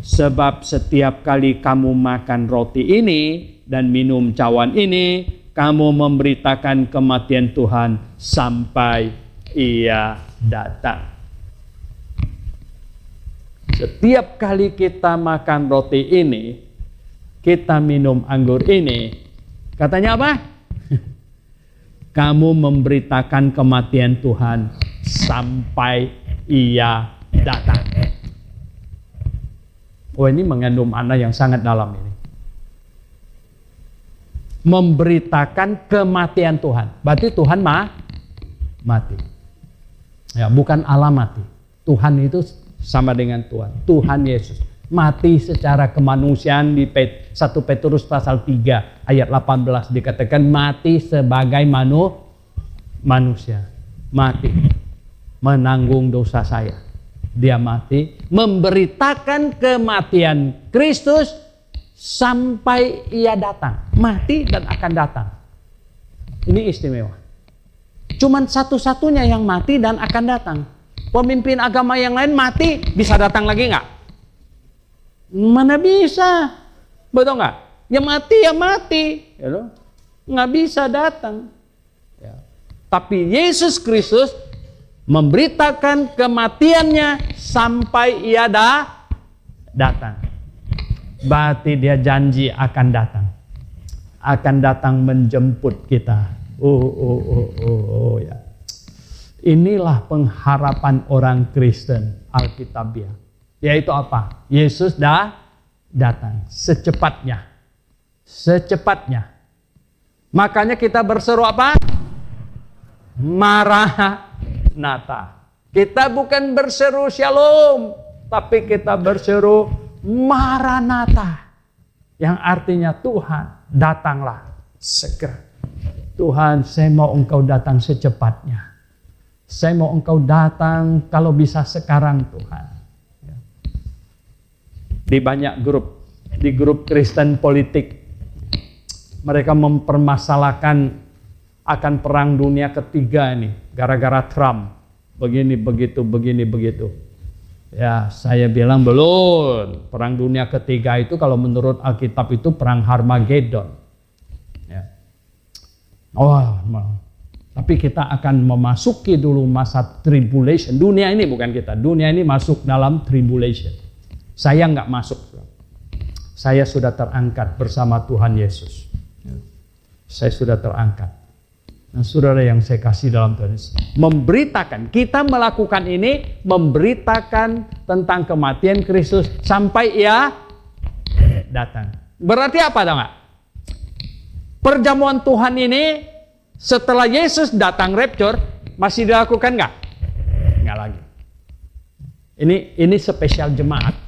Sebab setiap kali kamu makan roti ini dan minum cawan ini, kamu memberitakan kematian Tuhan sampai Ia datang. Setiap kali kita makan roti ini, kita minum anggur ini, katanya apa? Kamu memberitakan kematian Tuhan sampai Ia datang. Oh, ini mengandung makna yang sangat dalam ini. Memberitakan kematian Tuhan. Berarti Tuhan mati. Ya, bukan Allah mati. Tuhan itu sama dengan Tuhan. Tuhan Yesus mati secara kemanusiaan di 1 Petrus pasal 3 ayat 18 dikatakan mati sebagai manusia. Mati. Menanggung dosa saya. Dia mati. Memberitakan kematian Kristus sampai Ia datang. Mati dan akan datang. Ini istimewa. Cuman satu-satunya yang mati dan akan datang. Pemimpin agama yang lain mati, bisa datang lagi nggak? Mana bisa? Betul nggak? Ya mati. Nggak bisa datang. Ya. Tapi Yesus Kristus memberitakan kematiannya sampai Ia datang. Berarti Dia janji akan datang. Akan datang menjemput kita. Ya. Inilah pengharapan orang Kristen Alkitabiah. Yaitu apa? Yesus datang secepatnya. Makanya kita berseru apa? Maranatha. Kita bukan berseru shalom, tapi kita berseru Maranatha. Yang artinya Tuhan, datanglah segera. Tuhan, saya mau Engkau datang secepatnya. Saya mau Engkau datang kalau bisa sekarang, Tuhan. Di banyak grup, di grup Kristen politik, mereka mempermasalahkan akan perang dunia ketiga ini, gara-gara Trump. Begini, begitu. Ya, saya bilang belum. Perang dunia ketiga itu kalau menurut Alkitab itu perang Harmageddon. Ya. Tapi kita akan memasuki dulu masa tribulation. Dunia ini bukan kita. Dunia ini masuk dalam tribulation. Saya nggak masuk. Saya sudah terangkat bersama Tuhan Yesus. Saya sudah terangkat. Nah, saudara yang saya kasih dalam Tuhan Yesus, memberitakan, kita melakukan ini, memberitakan tentang kematian Kristus sampai Ia datang. Berarti apa dong? Perjamuan Tuhan ini setelah Yesus datang rapture masih dilakukan nggak? Nggak lagi. Ini spesial jemaat.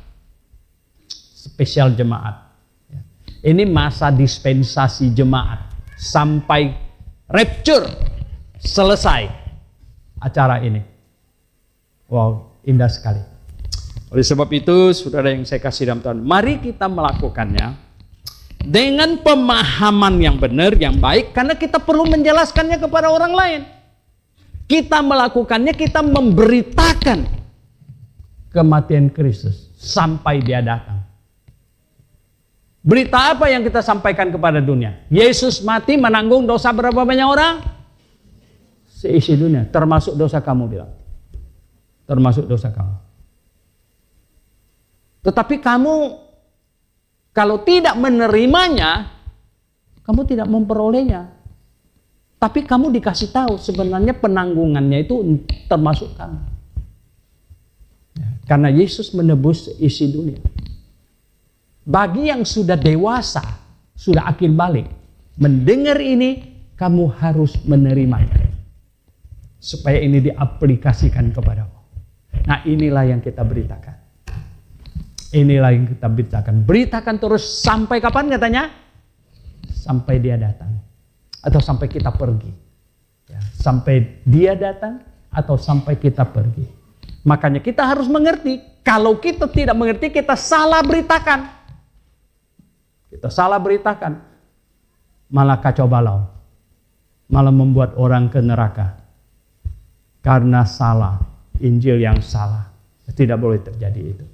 Spesial jemaat. Ini masa dispensasi jemaat sampai rapture selesai acara ini. Wow, indah sekali. Oleh sebab itu, saudara yang saya kasih dalam Tuhan, mari kita melakukannya dengan pemahaman yang benar, yang baik, karena kita perlu menjelaskannya kepada orang lain. Kita melakukannya, kita memberitakan kematian Kristus sampai Dia datang. Berita apa yang kita sampaikan kepada dunia? Yesus mati menanggung dosa berapa banyak orang? Seisi dunia, termasuk dosa kamu, bilang. Termasuk dosa kamu. Tetapi kamu kalau tidak menerimanya, kamu tidak memperolehnya. Tapi kamu dikasih tahu sebenarnya penanggungannya itu termasuk kamu. Karena Yesus menebus isi dunia. Bagi yang sudah dewasa, sudah akil balik, mendengar ini, kamu harus menerimanya. Supaya ini diaplikasikan kepadamu. Nah, inilah yang kita beritakan. Inilah yang kita beritakan. Beritakan terus sampai kapan katanya? Sampai dia datang. Atau sampai kita pergi. Ya, sampai dia datang atau sampai kita pergi. Makanya kita harus mengerti. Kalau kita tidak mengerti, kita salah beritakan. Kita salah beritakan. Malah kacau balau. Malah membuat orang ke neraka. Karena salah. Injil yang salah. Tidak boleh terjadi itu.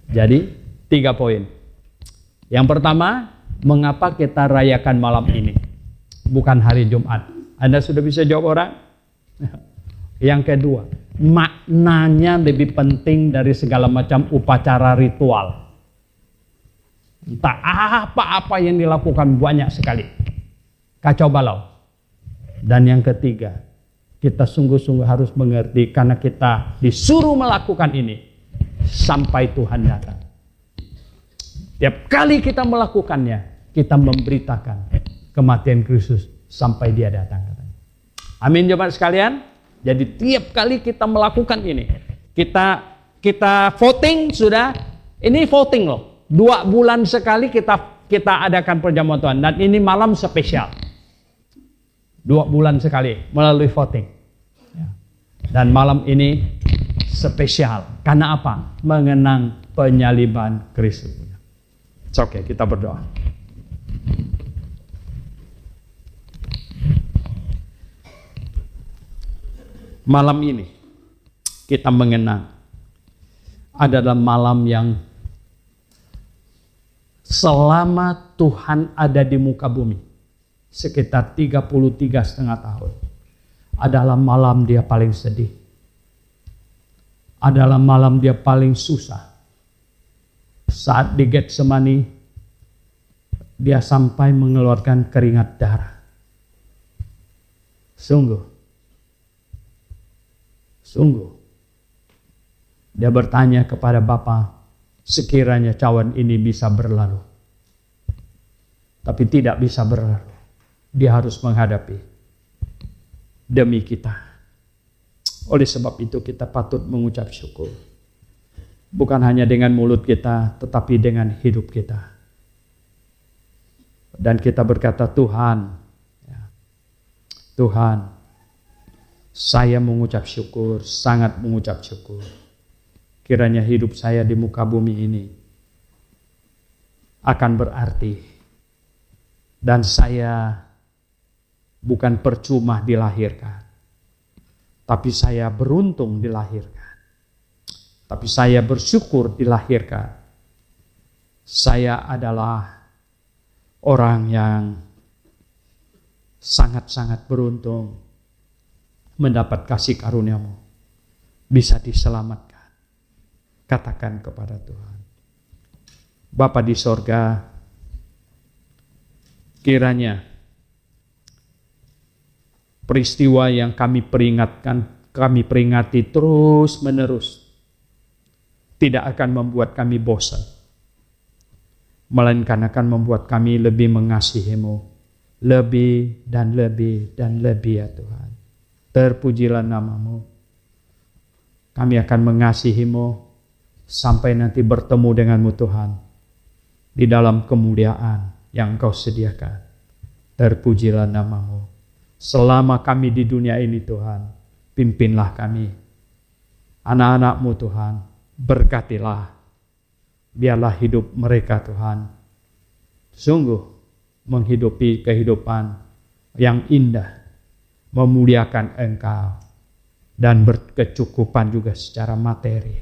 Jadi 3 poin. Yang pertama, mengapa kita rayakan malam ini? Bukan hari Jumat. Anda sudah bisa jawab orang? Yang kedua, maknanya lebih penting dari segala macam upacara ritual. Entah apa-apa yang dilakukan banyak sekali. Kacau balau. Dan yang ketiga, kita sungguh-sungguh harus mengerti karena kita disuruh melakukan ini sampai Tuhan datang. Tiap kali kita melakukannya, kita memberitakan kematian Kristus sampai dia datang. Amin jemaat sekalian. Jadi tiap kali kita melakukan ini, kita voting sudah. Ini voting loh. 2 bulan sekali kita adakan perjamuan Tuhan. Dan ini malam spesial. 2 bulan sekali melalui voting. Dan malam ini spesial. Karena apa? Mengenang penyaliban Kristus. Oke, kita berdoa. Malam ini kita mengenang adalah malam yang selama Tuhan ada di muka bumi sekitar 33,5 tahun adalah malam dia paling sedih. Adalah malam dia paling susah. Saat di Getsemani dia sampai mengeluarkan keringat darah. Sungguh dia bertanya kepada Bapa, sekiranya cawan ini bisa berlalu. Tapi tidak bisa berlalu. Dia harus menghadapi demi kita. Oleh sebab itu kita patut mengucap syukur. Bukan hanya dengan mulut kita, tetapi dengan hidup kita. Dan kita berkata, Tuhan, saya mengucap syukur, sangat mengucap syukur. Kiranya hidup saya di muka bumi ini akan berarti. Dan saya bukan percuma dilahirkan. Tapi saya beruntung dilahirkan. Tapi saya bersyukur dilahirkan. Saya adalah orang yang sangat-sangat beruntung mendapat kasih karunia-Mu, bisa diselamatkan. Katakan kepada Tuhan, Bapa di sorga, kiranya peristiwa yang kami peringati terus menerus tidak akan membuat kami bosan, melainkan akan membuat kami lebih mengasihi-Mu, lebih dan lebih dan lebih ya Tuhan. Terpujilah nama-Mu. Kami akan mengasihi-Mu sampai nanti bertemu dengan-Mu Tuhan di dalam kemuliaan yang Engkau sediakan. Terpujilah nama-Mu. Selama kami di dunia ini Tuhan, pimpinlah kami. Anak-anak-Mu Tuhan, berkatilah. Biarlah hidup mereka Tuhan sungguh menghidupi kehidupan yang indah, memuliakan Engkau, dan berkecukupan juga secara materi.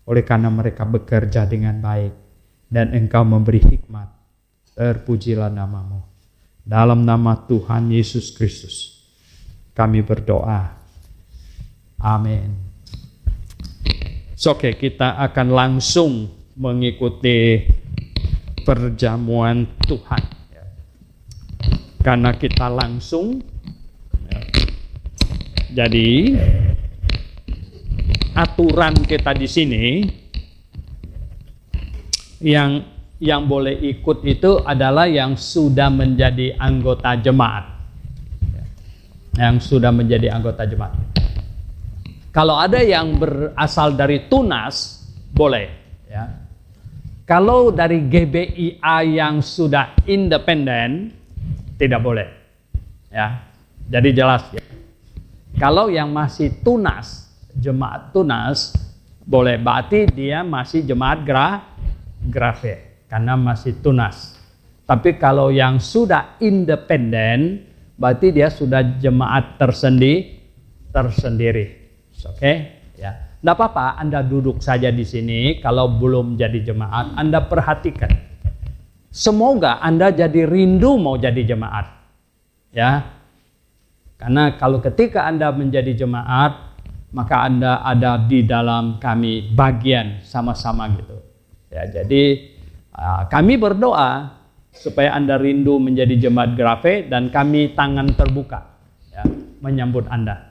Oleh karena mereka bekerja dengan baik, dan Engkau memberi hikmat. Terpujilah nama-Mu. Dalam nama Tuhan Yesus Kristus, kami berdoa. Amin. Oke, kita akan langsung mengikuti perjamuan Tuhan. Karena kita langsung, jadi aturan kita di sini yang boleh ikut itu adalah yang sudah menjadi anggota jemaat. Yang sudah menjadi anggota jemaat. Kalau ada yang berasal dari Tunas, boleh. Ya. Kalau dari GBIA yang sudah independen, tidak boleh. Ya. Jadi jelas ya. Kalau yang masih tunas, jemaat tunas, boleh. Berarti dia masih jemaat grafe, karena masih tunas. Tapi kalau yang sudah independen, berarti dia sudah jemaat tersendiri. Oke? Ya. Tidak apa-apa, Anda duduk saja di sini. Kalau belum jadi jemaat, Anda perhatikan. Semoga Anda jadi rindu mau jadi jemaat. Ya, karena kalau ketika Anda menjadi jemaat, maka Anda ada di dalam kami bagian sama-sama gitu. Ya, jadi kami berdoa supaya Anda rindu menjadi jemaat grafe dan kami tangan terbuka ya, menyambut Anda.